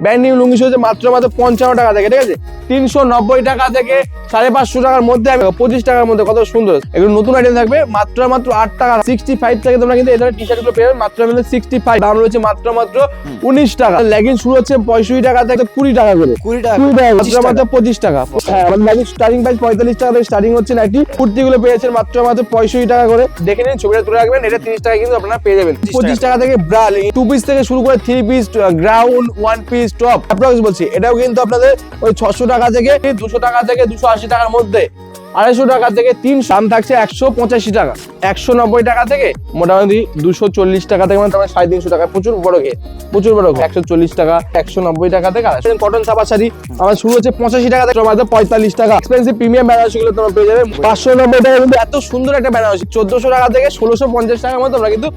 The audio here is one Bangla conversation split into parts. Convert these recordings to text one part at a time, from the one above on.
ব্র্যান্ড নিউ লুঙ্গি হচ্ছে মাত্র 55 টাকা থেকে, ঠিক আছে 390 টাকা থেকে 550 টাকার মধ্যে 25 টাকার মধ্যে, কত সুন্দর। এগুলো নতুন আইটেম থাকবে মাত্র 8 টাকা। 65 থেকে তোমরা কিন্তু এই ধরনের টি শার্ট গুলো পেয়ে যাবে মাত্র 65, দাম রয়েছে মাত্র 19 টাকা। লেগিংস শুরু হচ্ছে 65 টাকা থেকে 20 টাকা করে, 20 টাকা মাত্র 25 টাকা। হ্যাঁ, আমাদের লেগিংস স্টার্টিং প্রাইস 45 টাকা থেকে স্টার্টিং হচ্ছে। নাইটি কুর্তি গুলো পেয়েছেন মাত্র 65 টাকা করে, দেখে নিন, ছবিটা তুলে রাখবেন। এটা 30 টাকা কিন্তু আপনারা পেয়ে যাবেন। 25 টাকা থেকে ব্রা, 2 পিস থেকে শুরু করে 3 piece, ground, 1 piece, top approx বলছি। এটাও কিন্তু আপনাদের ওই 600 টাকা থেকে 200 টাকা থেকে 280 টাকার মধ্যে, 250 টাকা থেকে 3 দাম থাকছে 185 টাকা, 190 টাকা থেকে মোটামুটি 240 টাকা থেকে মানে 350 টাকা, প্রচুর বড় ঘে, প্রচুর বড় ঘে। 140 টাকা, 190 টাকা থেকে কটন ছাপা শাড়ি আমার শুরু হচ্ছে 85 টাকা থেকে 45 টাকা। এক্সপেন্সিভ প্রিমিয়াম বেনারসি গুলো তোমরা পেয়ে যাবে 590 টাকা। কিন্তু এত সুন্দর একটা বেনারসি 1400 টাকা থেকে 1650 টাকার মধ্যে তোমরা কিন্তু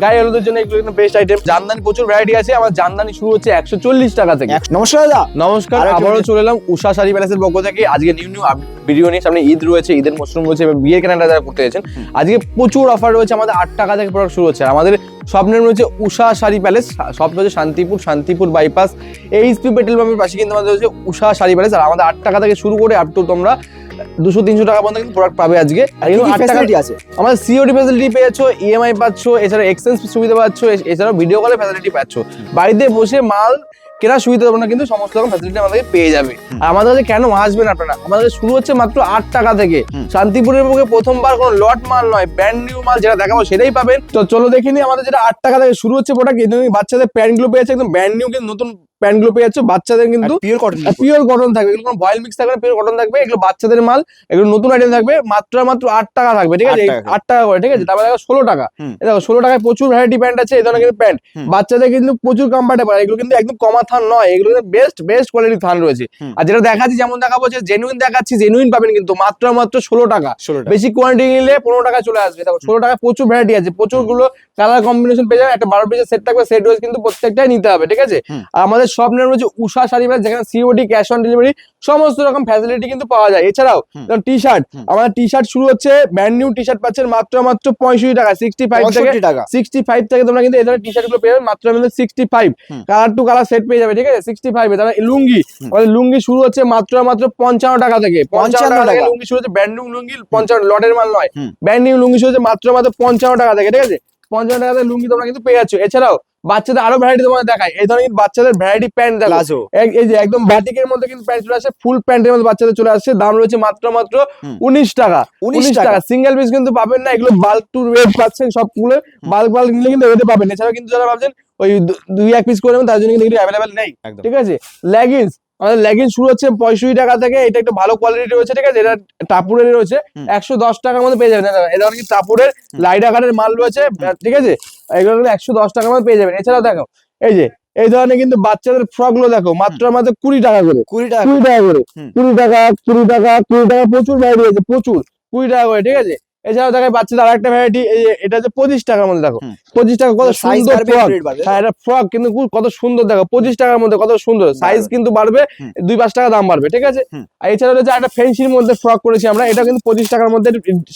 গায়ে হলুদের জন্য এগুলো কিন্তু বেস্ট আইটেম। জামদানি প্রচুর ভ্যারাইটি আছে, আমার জামদানি শুরু হচ্ছে 140 টাকা থেকে। নমস্কার দাদা। নমস্কার, আবারও চলে এলাম উষা শাড়ি প্যালেসের পক্ষ থেকে। আজকে নিউ ভিডিও নিয়ে, সামনে ঈদ রয়েছে, ঈদের মৌসুম রয়েছে, বিয়ের কেনাকাটা যারা করতে যাচ্ছেন আজকে প্রচুর অফার রয়েছে। আমাদের 8 টাকা থেকে প্রোডাক্ট শুরু হচ্ছে। আমাদের স্বপ্নের রয়েছে উষা শাড়ি প্যালেস, সব রয়েছে শান্তিপুর বাইপাস, এইচপি পেট্রোল পাম্পের পাশে কিন্তু আমাদের রয়েছে উষা শাড়ি প্যালেস। আর আমাদের 8 টাকা থেকে শুরু করে আপ টু তোমরা 200-300 টাকা পর্যন্ত কিন্তু প্রোডাক্ট পাবে আজকে। আছে আমাদের সিওডি ফ্যাসিলিটি পেয়েছো, ইএমআই পাচ্ছ, এছাড়া এক্সচেঞ্জ সুবিধা পাচ্ছ, এছাড়াও ভিডিও কলের ফ্যাসিলিটি পাচ্ছ। বাড়িতে বসে মাল কেনার সুবিধা তোমরা কিন্তু সমস্ত রকম ফ্যাসিলিটি আমাদেরকে পেয়ে যাবে। আর আমাদের কাছে কেন আসবেন আপনারা, আমাদের শুরু হচ্ছে মাত্র 8 টাকা থেকে। শান্তিপুরের পক্ষে প্রথমবার কোনো লট মাল নয়, ব্র্যান্ড নিউ মাল যেটা দেখাবো সেটাই পাবেন। তো চলো দেখে নিই আমাদের যেটা 8 টাকা থেকে শুরু হচ্ছে প্রোডাক্ট। বাচ্চাদের প্যান্ট গুলো পেয়েছে একদম ব্র্যান্ড নিউ, কিন্তু নতুন প্যান্ট গুলো পেয়ে যাচ্ছ বাচ্চাদের, কিন্তু পিওর কটন থাকবে, এগুলো কোনো বয়েল মিক্স থাকবে না, পিওর কটন থাকবে। এগুলো বাচ্চাদের মাল, এগুলো নতুন আইটেম থাকবে মাত্র 8 টাকা থাকবে, ঠিক আছে 8 টাকা করে, ঠিক আছে। তারপরে দেখো 16 টাকা, দেখো 16 টাকায় প্রচুর ভ্যারাইটি প্যান্ট আছে। এই ধরনের কিন্তু প্যান্ট বাচ্চাদের কিন্তু প্রচুর কমফর্টেবল, এগুলো কিন্তু একদম কমা থান নয়, এগুলো কিন্তু বেস্ট কোয়ালিটি থান রয়েছে। আর যেটা দেখাচ্ছি, যেমন দেখাবো যে জেনুইন দেখাচ্ছি, জেনুইন পাবেন কিন্তু মাত্র 16 টাকা। বেশি কোয়ান্টিটি নিলে 15 টাকা চলে আসবে। দেখো 16 টাকা প্রচুর ভ্যারাইটি আছে, প্রচুর গুলো কালার কম্বিনেশন পেয়ে যাবে। একটা 12 পিসের সেট থাকবে, সেট ওয়াইজ কিন্তু প্রত্যেকটাই নিতে হবে, ঠিক আছে। আর আমাদের সব নেম রয়েছে উষা শাড়ি প্যালেস, যেখানে সিওডি, ক্যাশ অন ডেলিভারি সমস্ত রকম ফ্যাসিলিটি কিন্তু পাওয়া যায়। এছাড়াও টি শার্ট, আমাদের টি শার্ট শুরু হচ্ছে ব্র্যান্ড নিউ টি শার্ট পাচ্ছেন মাত্র 65 টাকা, 65 থেকে তোমরা কিন্তু এই ধরনের টি শার্ট গুলো পেয়ে যাবে মাত্র 65, কালার টু কালার সেট পেয়ে যাবে, ঠিক আছে 65। তাহলে লুঙ্গি, আমাদের লুঙ্গি শুরু হচ্ছে মাত্র 55 টাকা থেকে, 55 টাকা থেকে লুঙ্গি শুরু হচ্ছে। ব্র্যান্ড নিউ লুঙ্গি 55, লটের মাল নয়, ব্র্যান্ড নিউ লুঙ্গি শুরু হচ্ছে মাত্র 55 টাকা থেকে, ঠিক আছে 55 টাকা থেকে লুঙ্গি তোমরা কিন্তু পেয়ে যাচ্ছ। এছাড়াও বাচ্চাদের আরো ভ্যারাইটি তোমাদের দেখায়, এই ধরনের বাচ্চাদের ভ্যারাইটি প্যান্ট দেখো, এই যে একদম বাটিকের মধ্যে কিন্তু প্যান্ট চলে আসে, ফুল প্যান্টের মধ্যে বাচ্চাদের চলে আসছে। দাম রয়েছে মাত্র 19 টাকা, 19 টাকা। সিঙ্গেল পিস কিন্তু পাবেন না, এগুলো বাল্ক টু রেট পাচ্ছেন সবগুলো, বাল্ক নিলে কিন্তু রেটে পাবেন। এছাড়াও কিন্তু যারা ভাবছেন ওই 2-1 পিস করে নেবেন, তার জন্য কিন্তু অ্যাভেলেবেল নেই, ঠিক আছে। লেগিংস, আমাদের লেগিংস শুরু হচ্ছে 65 টাকা থেকে, এটা একটু ভালো কোয়ালিটি রয়েছে, ঠিক আছে। এটা টাপুরের রয়েছে 110 টাকার মধ্যে পেয়ে যাবেন। এটা অনেক টাপুরের লাইট আকারের মাল রয়েছে, ঠিক আছে, এগুলো 110 টাকার মধ্যে পেয়ে যাবেন। এছাড়াও দেখো এই যে এই ধরনের কিন্তু বাচ্চাদের ফ্রক গুলো দেখো মাত্র 20 টাকা করে, 20 টাকা করে, 20 টাকা, প্রচুর ভ্যারাইটি আছে, প্রচুর 20 টাকা করে, ঠিক আছে। এছাড়াও দেখো বাচ্চাদের আরেকটা ভ্যারাইটি, এটা হচ্ছে 25 টাকার মধ্যে, দেখো 25 টাকা, কত সুন্দর ফ্রক। হ্যাঁ, এটা ফ্রক কিন্তু কত সুন্দর, দেখো 25 টাকার মধ্যে কত সুন্দর, সাইজ কিন্তু বাড়বে, 2-5 টাকা দাম বাড়বে, ঠিক আছে। আর এছাড়া রয়েছে একটা ফ্যান্সির মধ্যে ফ্রক করেছি আমরা, এটা কিন্তু 25 টাকার মধ্যে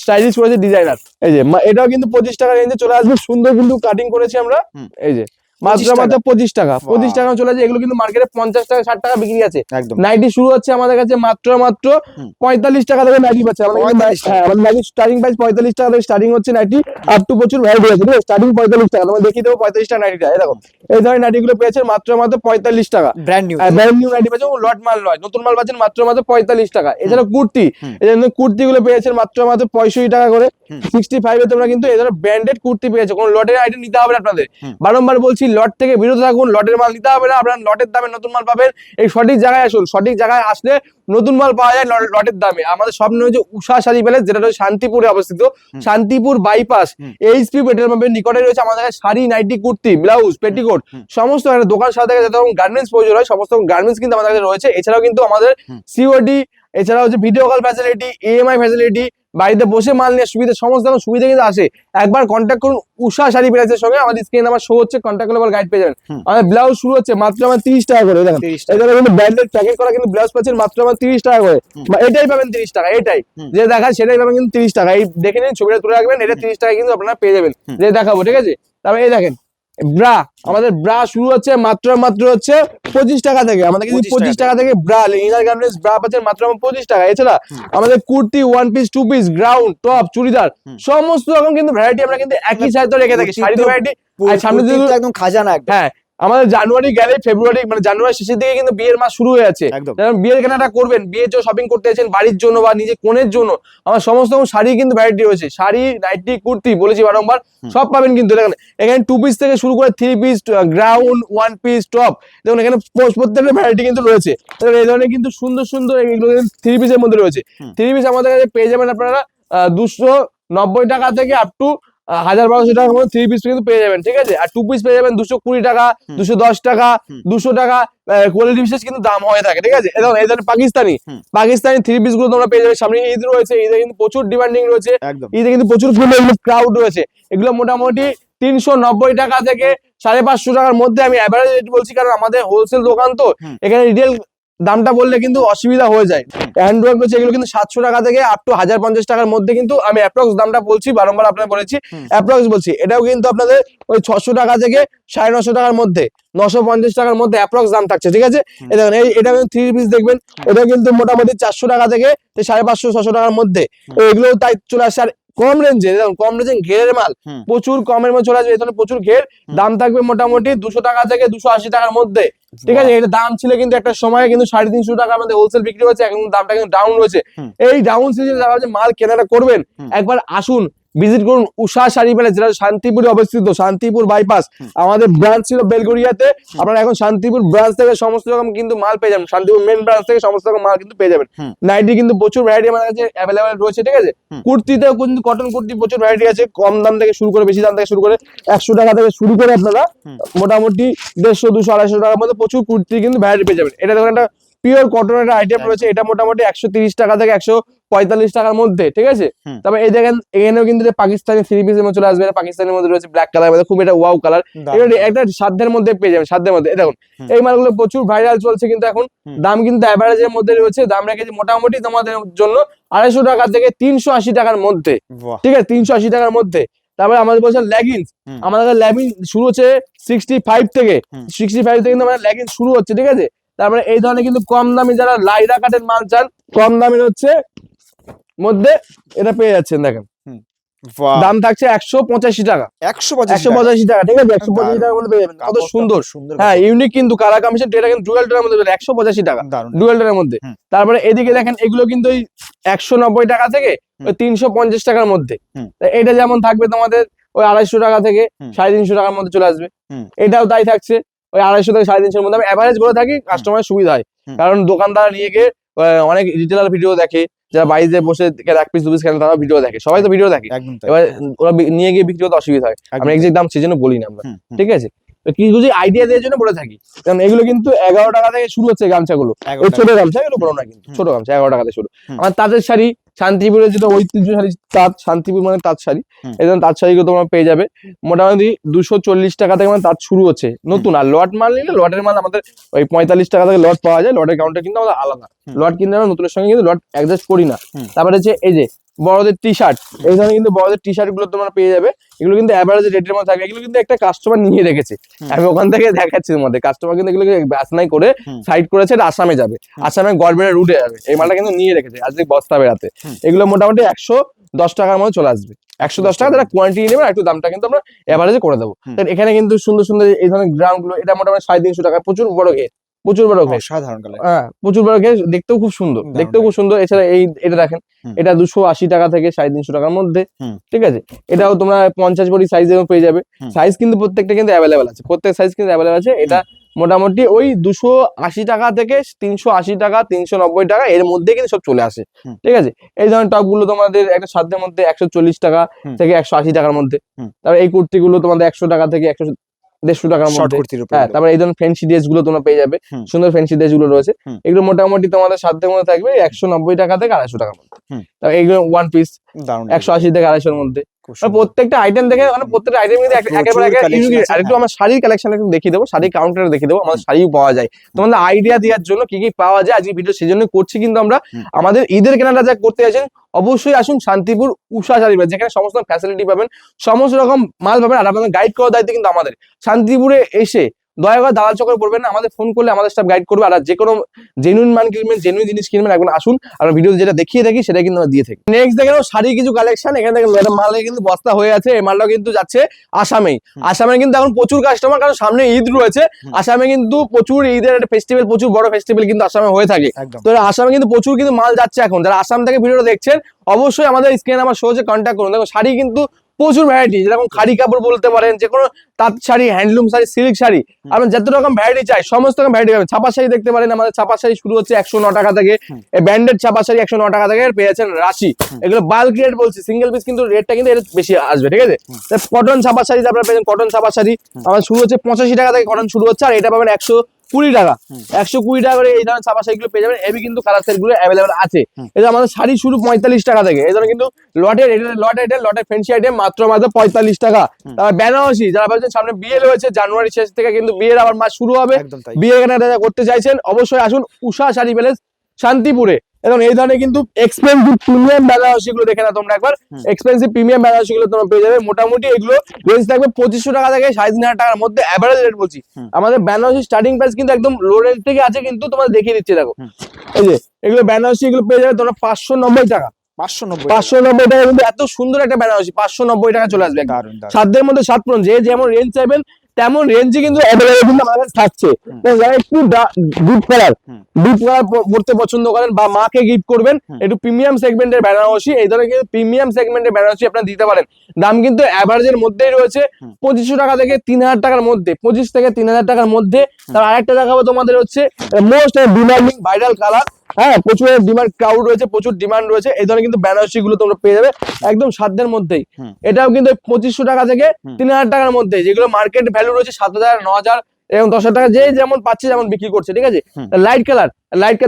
স্টাইলিশ করেছে ডিজাইনার। এই যে এটাও কিন্তু 25 টাকার রেঞ্জে চলে আসবে, সুন্দর কিন্তু কাটিং করেছি আমরা। এই যে মাত্র 25 টাকা চলে যায়। এগুলো কিন্তু মার্কেটে 50 টাকা 60 টাকা বিক্রি আছে। নাইটি শুরু হচ্ছে আমাদের কাছে মাত্র 45 টাকা থেকে নাইটি পাচ্ছে আমাদের। হ্যাঁ, আমাদের নাইটি স্টার্টিং প্রাইস 45 টাকা থেকে স্টার্টিং হচ্ছে নাইটি, আপ টু প্রচুর ভ্যারাইটি আছে, স্টার্টিং 45 টাকা। তোমরা দেখিয়ে দেবো 45 টাকা নাইটিটা, এই দেখো এই ধরনের নাইটি গুলো পেয়েছেন মাত্র 45 টাকা, ব্র্যান্ড নিউ নাইটি পাচ্ছেন, লট মাল নয়, নতুন মাল পাচ্ছেন মাত্র 45 টাকা। এছাড়া কুর্তি, এই জন্য কুর্তি গুলো পেয়েছেন মাত্র 65 টাকা করে। 65 এ তোমরা কিন্তু এই ধরনের ব্র্যান্ডেড কুর্তি পেয়েছো, কোনো লটের আইটেম নিতে হবে না আপনাদের। বারংবার বলছি, লট থেকে বিরত থাকুন, লটের মাল নিতে হবে না, আপনারা লটের দামে নতুন মাল পাবেন। এই সঠিক জায়গায় আসুন, সঠিক জায়গায় আসলে নতুন মাল পাওয়া যায় লটের দামে। আমাদের স্বপ্ন হচ্ছে উষা শাড়ি প্যালেস, যেটা রয়েছে শান্তিপুরে অবস্থিত, শান্তিপুর বাইপাস, এইচপি পেট্রোল পাম্পের নিকটে রয়েছে আমাদের কাছে sari, nighty, kurti, blouse, petticoat সমস্ত একটা দোকান সাথে যত রকম গার্মেন্টস প্রয়োজন হয় সমস্ত গার্মেন্টস কিন্তু আমাদের কাছে রয়েছে। এছাড়াও কিন্তু আমাদের সিওডি, এছাড়া হচ্ছে video call facility, EMI facility, বাড়িতে বসে মাল নেওয়ার সুবিধা, সমস্ত রকম সুবিধা কিন্তু আসে। একবার কন্ট্যাক্ট করুন উষা শাড়ি প্যালেসের সঙ্গে, আমাদের স্ক্রিনে আমার শো হচ্ছে, কন্ট্যাক্ট করলে গাইড পেয়ে যাবেন। আমাদের ব্লাউজ শুরু হচ্ছে মাত্র 30 টাকা করে, দেখেন এখানে কিন্তু ব্র্যান্ডেড প্যাকেট করা কিন্তু ব্লাউজ পাচ্ছেন মাত্র 30 টাকা করে, এটাই পাবেন 30 টাকা, এটাই যে দেখায় সেটাই পাবেন কিন্তু 30 টাকা। এই দেখে নিন, ছবিটা তুলে রাখবেন, এটা 30 টাকা কিন্তু আপনারা পেয়ে যাবেন, যে দেখাবো, ঠিক আছে। তারপরে এই দেখেন ব্রা, আমাদের ব্রা শুরু হচ্ছে মাত্র হচ্ছে 25 টাকা থেকে। আমাদের কিন্তু 25 টাকা থেকে ব্রা, ইনার গার্মেন্টস ব্রা পাচ্ছেন মাত্র 25 টাকা। এছাড়া আমাদের kurti, one piece, two piece, ground, top, churidar সমস্ত রকম কিন্তু ভ্যারাইটি আমরা কিন্তু একই সাইজে রেখে থাকি। শাড়ি ভ্যারাইটি আর সামনে একদম খাজানা একদম। হ্যাঁ, আমাদের জানুয়ারি গেলে ফেব্রুয়ারি, মানে জানুয়ারি শেষের দিকে কিন্তু বিয়ের মাস শুরু হয়ে যাচ্ছে। যেমন বিয়ের কেনাটা করবেন, বিয়ের জন্য শপিং করতে যাচ্ছেন, বাড়ির জন্য বা নিজে কোণের জন্য, আমার সমস্ত রকম শাড়ি কিন্তু ভ্যারাইটি রয়েছে। শাড়ি, নাইটি, কুর্তি বলেছি বারংবার, সব পাবেন কিন্তু এখানে টু পিস থেকে শুরু করে three piece, ground, one piece, top, দেখুন এখানে প্রত্যেকটা ভ্যারাইটি কিন্তু রয়েছে। এই ধরনের কিন্তু সুন্দর সুন্দর এগুলো থ্রি পিসের মধ্যে রয়েছে। থ্রি পিস আমাদের কাছে পেয়ে যাবেন আপনারা 290 টাকা থেকে আপ টু 1000-1200 টাকার মধ্যে থ্রি পিস কিন্তু পেয়ে যাবেন, ঠিক আছে। আর টু পিস পেয়ে যাবেন 220 টাকা, 210 টাকা, 200 টাকা, কোয়ালিটি বিশেষ কিন্তু দাম হয়ে থাকে, ঠিক আছে। এবং এই ধরনের পাকিস্তানি থ্রি পিস গুলো তোমরা পেয়ে যাবে। সামনে ঈদ রয়েছে, ঈদে কিন্তু প্রচুর ডিমান্ডিং রয়েছে, ঈদে কিন্তু প্রচুর ক্রাউড রয়েছে। এগুলো মোটামুটি 390 টাকা থেকে 550 টাকার মধ্যে আমি অ্যাভারেজ রেট বলছি, কারণ আমাদের হোলসেল দোকান তো, এখানে রিটেল দামটা বললে কিন্তু অসুবিধা হয়ে যায়। হ্যান্ডওয়ার্ক রয়েছে, এগুলো কিন্তু 700 টাকা থেকে আপ টু 1050 টাকার মধ্যে কিন্তু আমি অ্যাপ্রক্স দামটা বলছি, বারংবার আপনাকে বলেছি অ্যাপ্রক্স বলছি। এটাও কিন্তু আপনাদের ওই 600 টাকা থেকে 950 টাকার মধ্যে, 950 টাকার মধ্যে অ্যাপ্রক্স দাম থাকছে, ঠিক আছে। এই দেখুন এটা কিন্তু থ্রি পিস দেখবেন, এটা কিন্তু মোটামুটি 400 টাকা থেকে 550-600 টাকার মধ্যে, এগুলো তাই চলে আসছে। আর কম রেঞ্জে, কম রেঞ্জে ঘেরের মাল প্রচুর কমের মধ্যে চলে আসবে। এখানে প্রচুর ঘের, দাম থাকবে মোটামুটি 200 টাকা থেকে 280 টাকার মধ্যে, ঠিক আছে। এটা দাম ছিল কিন্তু একটা সময় কিন্তু 350 টাকার মধ্যে হোলসেল বিক্রি হচ্ছে, এখন দামটা কিন্তু ডাউন রয়েছে। এই ডাউন সিজনে যারা মাল কেনাটা করবেন, একবার আসুন, ভিজিট করুন উষা শাড়ি প্যালেস, যেটা শান্তিপুরে অবস্থিত, শান্তিপুর বাইপাস। আমাদের ব্রাঞ্চ ছিল বেলগড়িয়াতে, আপনারা এখন শান্তিপুর ব্রাঞ্চ থেকে সমস্ত রকম কিন্তু মাল পেয়ে যাবেন। শান্তিপুর মেন ব্রাঞ্চ থেকে সমস্ত রকম মাল কিন্তু পেয়ে যাবেন। নাইটি কিন্তু প্রচুর ভ্যারাইটি আমাদের কাছে অ্যাভেলেবেল রয়েছে, ঠিক আছে। কুর্তিতেও কিন্তু কটন কুর্তি প্রচুর ভ্যারাইটি আছে, কম দাম থেকে শুরু করে বেশি দাম থেকে শুরু করে 100 টাকা থেকে শুরু করে আপনারা মোটামুটি 150, 200, 250 টাকার মধ্যে প্রচুর কুর্তি কিন্তু ভ্যারাইটি পেয়ে যাবেন। এটা দেখুন একটা পিওর কটনের আইটেম রয়েছে, এটা মোটামুটি 130 টাকা থেকে 145 টাকার মধ্যে, ঠিক আছে। তারপর এই দেখেন এখানেও কিন্তু পাকিস্তানি থ্রি পিসের মধ্যে চলে আসবে, পাকিস্তানের মধ্যে রয়েছে ব্ল্যাক কালার মধ্যে, খুব এটা ওয়াও কালার, এটা একটা সাধ্যের মধ্যে পেয়ে যাবেন, সাধ্যের মধ্যে। দেখুন এই মালগুলো প্রচুর ভাইরাল চলছে কিন্তু এখন, দাম কিন্তু অ্যাভারেজের মধ্যে রয়েছে। দাম রেখেছি মোটামুটি তোমাদের জন্য 250 টাকা থেকে 380 টাকার মধ্যে, ঠিক আছে, 380 টাকার মধ্যে। তারপরে আমাদের বলছে লেগিংস, আমাদের লেগিংস শুরু হচ্ছে 65 থেকে, 65 থেকে কিন্তু আমাদের লেগিংস শুরু হচ্ছে, ঠিক আছে। তারপরে এই ধরনের কিন্তু কম দামি যারা লাইরা কাটের মাল চান, কম দামের হচ্ছে মধ্যে এটা পেয়ে যাচ্ছেন। দেখেন দাম থাকছে 185 টাকা, 185 টাকা, ঠিক আছে। 185 টাকার মধ্যে পেয়ে যাবেন, কত সুন্দর। হ্যাঁ, ইউনিক কিন্তু কালার কম্বিনেশন, এটা কিন্তু ডুয়াল টোনের মধ্যে 185 টাকা, ডুয়াল টোনের মধ্যে। তারপরে এদিকে দেখেন এগুলো কিন্তু ওই 190 টাকা থেকে 350 টাকার মধ্যে। এটা যেমন থাকবে তোমাদের ওই 250 টাকা থেকে 350 টাকার মধ্যে চলে আসবে। এটাও তাই থাকছে ওই 250 থেকে 350 মধ্যে। আমি এভারেজ বলে থাকি, কাস্টমারের সুবিধা হয়, কারণ দোকানদার নিয়ে গিয়ে অনেক রিটেলার ভিডিও দেখে, যারা বাড়িতে বসে এক পিস দু পিস কেন, তারা ভিডিও দেখে, সবাই তো ভিডিও দেখে, এবার ওরা নিয়ে গিয়ে বিক্রি করতে অসুবিধা হয়। আমরা এক্সাক্ট দাম সেজন্য বলি না আমরা, ঠিক আছে। কিছু আইডিয়া দেওয়ার জন্য বলে থাকি, কারণ এগুলো কিন্তু 11 টাকা থেকে শুরু হচ্ছে গামছাগুলো, ছোট গামছা, এগুলো বড় না কিন্তু ছোট গামছা 11 টাকা থেকে শুরু। আমার তাঁতের শাড়ি, শান্তিপুরের যেটা ঐতিহ্য শাড়ি তাঁত, শান্তিপুর মানে তাঁত শাড়ি, এই ধরনের তাঁত শাড়িগুলো তোমরা পেয়ে যাবে মোটামুটি 240 টাকা থেকে মানে তাঁত শুরু হচ্ছে নতুন। আর লট মাল নিলে, লটের মাল আমাদের ওই 45 টাকা থেকে লট পাওয়া যায়, লটের কাউন্টার কিন্তু আমাদের আলাদা, লট কিনতে আমরা নতুনের সঙ্গে কিন্তু লট অ্যাডজাস্ট করি না। তারপরে হচ্ছে এই যে বড়দের টি শার্ট, এই ধরনের কিন্তু বড়দের টি শার্ট গুলো তোমরা পেয়ে যাবে, এগুলো কিন্তু অ্যাভারেজ রেটের মধ্যে থাকে। এগুলো কিন্তু একটা কাস্টমার নিয়ে রেখেছে, আমি ওখান থেকে দেখাচ্ছি তোমাদের। কাস্টমার কিন্তু এগুলোকে বাছনাই করে সাইড করেছে, এটা আসামে যাবে, আসামে গভর্নমেন্টের রুটে যাবে, এই মালটা কিন্তু নিয়ে রেখেছে আজকে বস্তা বেড়াতে। এগুলো মোটামুটি 110 টাকার মধ্যে চলে আসবে, 110 টাকা, যারা কোয়ান্টিটি নেবে একটু দামটা কিন্তু আমরা এভারেজে করে দেবো। এখানে কিন্তু সুন্দর সুন্দর এই ধরনের গ্রাউন্ড গুলো, এটা মোটামুটি 350 টাকা, প্রচুর বড় ঘের, প্রচুর বড় ঘের, সাধারণ কালার, হ্যাঁ প্রচুর বড় ঘের, দেখতেও খুব সুন্দর, দেখতেও খুব সুন্দর। এছাড়া এই এটা দেখেন, এটা 280 টাকা থেকে 350 টাকার মধ্যে, ঠিক আছে। এটাও তোমরা 50 বডি সাইজেও পেয়ে যাবে। সাইজ কিন্তু প্রত্যেকটা কিন্তু অ্যাভেলেবেল আছে, প্রত্যেক সাইজ কিন্তু অ্যাভেলেবেল আছে। এটা মোটামুটি ওই 280 টাকা থেকে 380 টাকা, 390 টাকা এর মধ্যে কিন্তু সব চলে আসে, ঠিক আছে। এই ধরনের টপ গুলো তোমাদের একটা সাধ্যের মধ্যে 140 টাকা থেকে 180 টাকার মধ্যে। তারপর এই কুর্তি গুলো তোমাদের 100 টাকা থেকে 150 টাকার মধ্যে। হ্যাঁ, তারপরে এই ধরনের ফ্যান্সি ড্রেস গুলো তোমরা পেয়ে যাবে, সুন্দর ফ্যান্সি ড্রেস গুলো রয়েছে। এগুলো মোটামুটি তোমাদের সাধ্যের মধ্যে থাকবে 190 টাকা থেকে 250 টাকার মধ্যে। এইগুলো ওয়ান পিস 180 থেকে 250 এর মধ্যে। প্রত্যেকটা আইটেম দেখে মানে প্রত্যেকটা আইটেম কিন্তু একেবারে আর একটু আমার শাড়ির কালেকশন একটু দেখিয়ে দেবো, শাড়ির কাউন্টারে দেখিয়ে দেবো, আমাদের শাড়িও পাওয়া যায় তোমাদের আইডিয়া দেওয়ার জন্য কি কি পাওয়া যায় আজকে ভিডিও সেই জন্য করছি। কিন্তু আমরা আমাদের ঈদের কেনাটা যা করতে আছেন অবশ্যই আসুন শান্তিপুর উষা শাড়ি বাজার, যেখানে সমস্ত ফ্যাসিলিটি পাবেন, সমস্ত রকম মাল পাবেন, আর আপনাদের গাইড করার দায়িত্ব কিন্তু আমাদের। শান্তিপুরে এসে দয়া করে দালাল চক্করে পড়বেন না, আমাদের ফোন করলে আমাদের স্টাফ গাইড করবে। আর যে কোনো জেনুইন মান কিনবেন, জেনুইন জিনিস কিনবেন, একবার আসুন। আমরা ভিডিও যেটা দেখিয়ে থাকি সেটা কিন্তু আমরা দিয়ে থাকি। নেক্সট দেখেন শাড়ি কিছু কালেকশন, এখানে দেখেন মালে কিন্তু বস্তা হয়ে আছে, এই মালটাও কিন্তু যাচ্ছে আসামেই। আসামে কিন্তু এখন প্রচুর কাস্টমার, কারণ সামনে ঈদ রয়েছে। আসামে কিন্তু প্রচুর ঈদের একটা ফেস্টিভ্যাল, প্রচুর বড় ফেস্টিভ্যাল কিন্তু আসামে হয়ে থাকে। তো আসামে কিন্তু প্রচুর কিন্তু মাল যাচ্ছে এখন। যারা আসাম থেকে ভিডিওটা দেখছেন অবশ্যই আমাদের স্ক্রিনে আমার শো কন্ট্যাক্ট করুন। দেখো শাড়ি কিন্তু প্রচুর ভ্যারাইটি, যেরকম খাড়ি কাপড় বলতে পারেন, যে কোনো তাঁত শাড়ি, হ্যান্ডলুম শাড়ি, সিল্ক শাড়ি, আপনার যত রকম ভ্যারাইটি চাই সমস্ত রকম ভ্যারাইটি পাবেন। ছাপা শাড়ি দেখতে পারেন, আমাদের ছাপা শাড়ি শুরু হচ্ছে 109 টাকা থেকে, ব্র্যান্ডেড ছাপা শাড়ি 109 টাকা থেকে পেয়েছেন রাশি। এগুলো বাল্ক রেট বলছি, সিঙ্গেল পিস কিন্তু রেটটা কিন্তু এর বেশি আসবে, ঠিক আছে। কটন ছাপা শাড়ি আপনারা পেয়েছেন, কটন ছাপা শাড়ি আমার শুরু হচ্ছে 85 টাকা থেকে কটন শুরু হচ্ছে, আর এটা পাবেন 120 টাকা। 120 টাকা করে এই ধরনের ছাপা শাড়িগুলো পেয়ে যাবেন। এবি কিন্তু কালার সেট গুলো অ্যাভেলেবল আছে। এটা আমাদের শাড়ি শুরু 45 টাকা থেকে, এই ধরনের কিন্তু লটের ফ্যান্সি আইটেম মাত্র 45 টাকা। তারপর বেনারসি, যারা ভাবছেন সামনে বিয়ে রয়েছে, জানুয়ারি শেষ থেকে কিন্তু বিয়ের আবার মাস শুরু হবে, বিয়ে কেনাকাটা করতে চাইছেন অবশ্যই আসুন উষা শাড়ি প্যালেস শান্তিপুরে। এবং এই ধরনের কিন্তু এক্সপেন্সিভ প্রিমিয়াম বেনারসি গুলো দেখে না তোমরা একবার, এক্সপেন্সিভ প্রিমিয়াম বেনারসি গুলো তোমরা পেয়ে যাবে। মোটামুটি এগুলো রেঞ্জ থাকবে 2500 টাকা থেকে 3500 টাকার মধ্যে, এভারেজ রেট বলছি। আমাদের বেনারসি স্টার্টিং প্রাইস কিন্তু একদম লো রেঞ্জ থেকে আছে, কিন্তু তোমাদের দেখিয়ে দিচ্ছি। দেখো এই যে এগুলো বেনারসি, এগুলো পেয়ে যাবে তোমরা 590 টাকা। 590 টাকা কিন্তু এত সুন্দর একটা বেনারসি 590 টাকা চলে আসবে। সাধ্যের মধ্যে সাত পূরণ, যে যেমন রেঞ্জ চাইবেন তেমন রেঞ্জে কিন্তু অ্যাভেলেবল কিন্তু আমাদের কাছে থাকছে। যারা একটু ডিপ কালার পড়তে পছন্দ করেন বা মাকে গিফট করবেন, একটু প্রিমিয়াম সেগমেন্টের বেনারসি, এই ধরনের কিন্তু প্রিমিয়াম সেগমেন্টের বেনারসি আপনারা দিতে পারেন। দাম কিন্তু অ্যাভারেজের মধ্যেই রয়েছে, 2500 টাকা থেকে 3000 টাকার মধ্যে, 25 থেকে 3000 টাকার মধ্যে। তার আরেকটা দেখাবো তোমাদের হচ্ছে মোস্ট ডিমান্ডিং ভাইরাল কালার, হ্যাঁ প্রচুর ডিমান্ড ক্রাউড রয়েছে, প্রচুর ডিমান্ড রয়েছে। এই ধরনের কিন্তু বেনারসি গুলো তোমরা পেয়ে যাবে একদম সাধ্যের মধ্যেই। এটাও কিন্তু 2500 টাকা থেকে 3000 টাকার মধ্যে, যেগুলো মার্কেট ভ্যালু রয়েছে 7000, 9000 এবং 10,000 টাকা, যে যেমন পাচ্ছে যেমন বিক্রি করছে, ঠিক আছে। লাইট কালার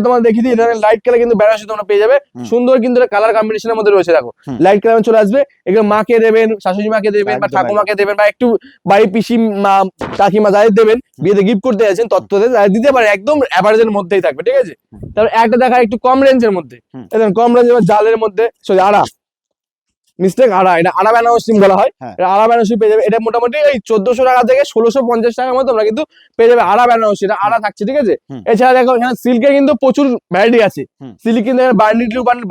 তোমাদের দেখিয়ে দিই, লাইট কালার কিন্তু বেনারসি তোমরা পেয়ে যাবে সুন্দর, কিন্তু কালার কম্বিনেশনের মধ্যে রয়েছে। দেখো লাইট কালার চলে আসবে, এগুলো মাকে দেবেন, শাশুড়ি মাকে দেবেন, বা ঠাকুমাকে দেবেন, বা একটু বাড়ির পিসি মা কাকিমা যাদের দেবেন, বিয়েতে গিফট করতে যাচ্ছেন তত্ত্বদের দিতে পারে, একদম অ্যাভারেজের মধ্যেই থাকবে, ঠিক আছে। তারপর একটা দেখা একটু কম রেঞ্জের মধ্যে, কম রেঞ্জের জালের মধ্যে এটা আড়া বেনারসি বলা হয়। এটা আড়া বেনারসি পেয়ে যাবে, এটা মোটামুটি এই 1400 টাকা থেকে 1650 টাকার মধ্যে তোমরা কিন্তু পেয়ে যাবে আড়া বেনারসি, এটা আড়া থাকছে, ঠিক আছে। এছাড়া দেখো এখানে সিল্কের কিন্তু প্রচুর ভ্যারাইটি আছে। সিল্ক কিন্তু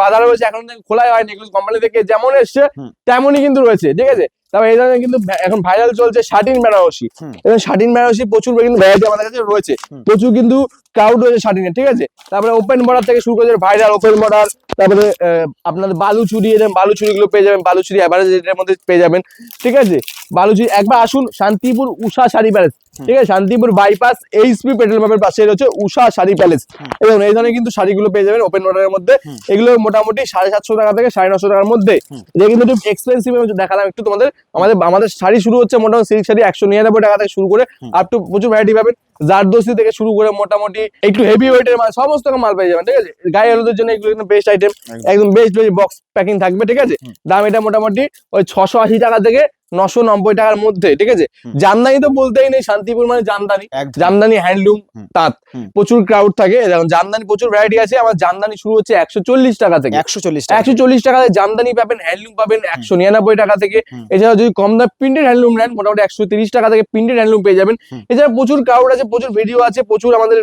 বাজার রয়েছে, এখন খোলাই হয়নি, এগুলো কোম্পানি থেকে যেমন এসছে তেমনই কিন্তু রয়েছে, ঠিক আছে। তারপর এই ধরনের কিন্তু এখন ভাইরাল চলছে শাটিন বেনারসি, এবং শাটিন বেনারসি প্রচুর কিন্তু ভ্যারাইটি আমাদের কাছে রয়েছে, প্রচুর কিন্তু ক্রাউড রয়েছে শাটিনের, ঠিক আছে। তারপরে ওপেন বর্ডার থেকে শুরু করে ভাইরাল ওপেন বর্ডার, তারপরে আপনাদের বালুচুরি, বালুচুরি গুলো পেয়ে যাবেন, বালুচুরি এভারেজ রেটের মধ্যে পেয়ে যাবেন, ঠিক আছে। বালুচুরি একবার আসুন শান্তিপুর উষা শাড়ি প্যালেস, ঠিক আছে। শান্তিপুর বাইপাস এইচপি পেট্রোল পাম্পের পাশে রয়েছে উষা শাড়ি প্যালেস, এবং এই ধরনের কিন্তু শাড়িগুলো পেয়ে যাবেন ওপেন বর্ডারের মধ্যে। এগুলো মোটামুটি 750 টাকা থেকে 950 টাকার মধ্যে, যে কিন্তু একটু এক্সপেন্সিভ দেখালাম একটু তোমাদের। আমাদের শাড়ি শুরু হচ্ছে মোটামুটি সিল্ক শাড়ি 199 টাকা থেকে শুরু করে আপ টু প্রচুর ভ্যারাইটি পাবেন, জারদোসি থেকে শুরু করে মোটামুটি একটু হেভি ওয়েটের মাল, সমস্ত রকম মাল পেয়ে যাবেন, ঠিক আছে। গায়ে হলুদের জন্য এগুলো কিন্তু বেস্ট আইটেম, একদম বেস্ট বক্স প্যাকিং থাকবে, ঠিক আছে। দাম এটা মোটামুটি ওই 680 টাকা থেকে 990 টাকার মধ্যে, ঠিক আছে। জামদানি তো বলতেই নেই, শান্তিপুর মানে জামদানি হ্যান্ডলুম তাঁত প্রচুর ক্রাউড থাকে। জামদানি প্রচুর ভ্যারাইটি আছে। আমার জামদানি শুরু হচ্ছে 140 টাকা থেকে, 140 টাকা জামদানি পাবেন, হ্যান্ডলুম পাবেন 199 টাকা থেকে। এছাড়া যদি কম দাম প্রিন্টেড হ্যান্ডলুম নেন মোটামুটি 130 টাকা থেকে প্রিন্টেড হ্যান্ডলুম পেয়ে যাবেন। এছাড়া প্রচুর ক্রাউড আছে, প্রচুর ভিডিও আছে, প্রচুর আমাদের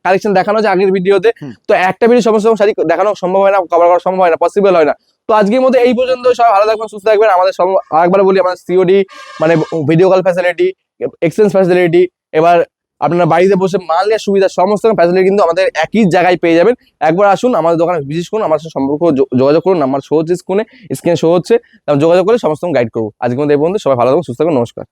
কালেকশন দেখানো আছে আগের ভিডিওতে। তো একটা ভিডিও সমস্ত শাড়ি দেখানো সম্ভব হয় না, কভার করা সম্ভব হয় না, পসিবল হয় না। তো আজকের মধ্যে এই পর্যন্ত, সবাই ভালো থাকবেন, সুস্থ থাকবেন। আমাদের আরেকবার বলি, আমাদের সিওডি মানে video call facility, exchange facility, এবার আপনারা বাড়িতে বসে মাল নেওয়ার সুবিধা, সমস্ত ফ্যাসিলিটি কিন্তু আমাদের একই জায়গায় পেয়ে যাবেন। একবার আসুন আমাদের দোকানে ভিজিট করুন, আমার সাথে সম্পর্ক যোগাযোগ করুন, আমার শো হচ্ছে স্ক্রিনে শো হচ্ছে, যোগাযোগ করে সমস্ত গাইড করবো। আজকের মধ্যে এই পর্যন্ত, সবাই ভালো থাকবেন, সুস্থ থাকবেন, নমস্কার।